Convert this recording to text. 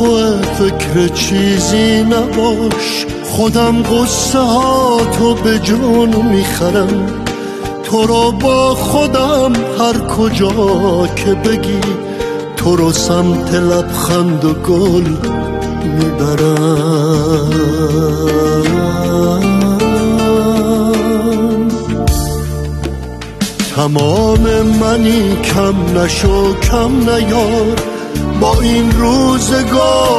تو فکر چیزی نباش، خودم قصه ها تو به جون میخرم، تو رو با خودم هر کجا که بگی، تو رو سمت لبخند و گل میبرم. تمام منی کم نشو کم نیار با این روزگار.